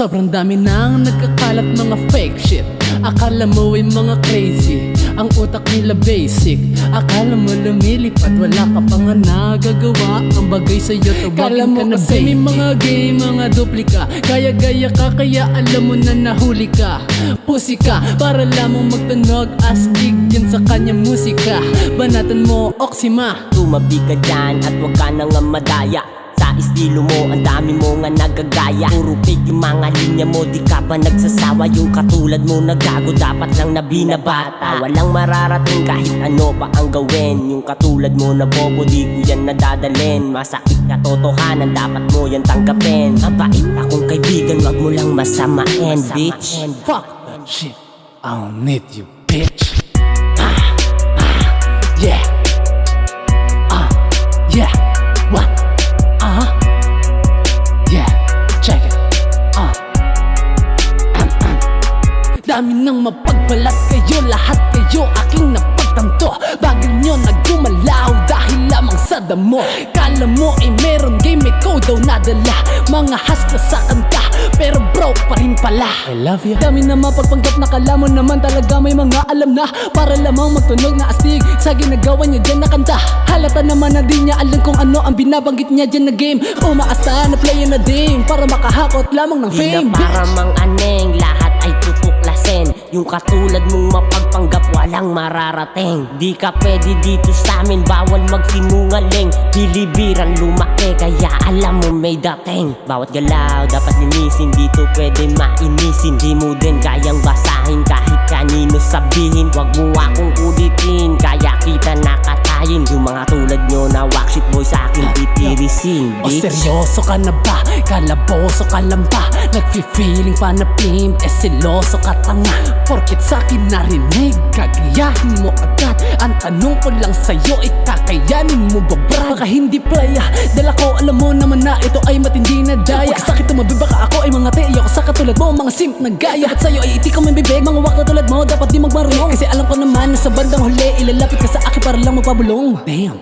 Sobrang dami nang nagkakalat mga fake shit. Akala mo ay mga crazy, ang utak nila basic. Akala mo lumilipad, wala ka pa nga nagagawa. Ang bagay sa'yo, tawagin ka na baby. May mga game, mga duplika, kaya-gaya ka, kaya alam mo na nahuli ka. Pusi ka, para lamang magtunog, astig yan sa kanyang musika. Banatan mo, oksima. Tumabi ka dyan at wag ka nang madaya. Sa estilo mo, ang dami mo nga nagagaya. Puro fake yung mga linya mo, di ka ba nagsasawa? Yung katulad mo na gago, dapat lang na binabata. Walang mararating kahit ano pa ang gawin. Yung katulad mo na bobo, di ko yan nadadalin. Masakit na totohanan, dapat mo yan tanggapin. Mabait akong kaibigan, wag mo lang masamain, bitch. Fuck that shit, I don't need you, bitch. Yeah. Yeah. What? Yeah. Check it. Dami nang mapagbalat kayo, lahat kayo aking napagtanto. Bagay nyo na gumalaw dahil lamang sa damo. Kala mo ay meron game, ikaw daw nadala. Mga hasta sa kanta, pero broke pa rin pala. I love you. Dami na mapagpanggap na kala mo naman talaga may mga alam na. Para lamang magtunog na astig sa ginagawa niya dyan na kanta. Halata naman na di niya alam kung ano ang binabanggit niya dyan na game. Umaasta na play na din para makahakot lamang ng fame. Di na para mang aneng, lahat ay tutuklasin. Yung katulad mong mapagpanggap, walang mararating. Di ka pwede dito sa amin, bawal magsinungaling. Bilibiran lumaki, kaya alam mo may dating. Bawat galaw dapat linisin, dito pwede mainisin. Di mo din kayang basahin kahit kanino sabihin. Wag mo akong ulitin, kaya kita nakatayin. Yung mga tulad nyo na wakshit boy sa akin titirisin, bitch. O seryoso ka na ba? Kalaboso ka lang ba? Nagfi-feeling pa na pimp, seloso ka tanga. Porket sa'kin narinig, kagayahin mo agad. Ang tanong ko lang sa'yo, kakayanin mo ba brad? Baka hindi playa, dala ko alam mo naman na ito ay matindi na daya. Huwag sa'kin tumabi, baka ako ay mga teyo ko sa katulad mo, mga simp na gaya. Dapat sa'yo ay itikam ang bibig, mga wak na tulad mo, dapat di magmarunong. Kasi alam ko naman na sa bandang huli, ilalapit ka sa akin para lang magpabulong. Damn.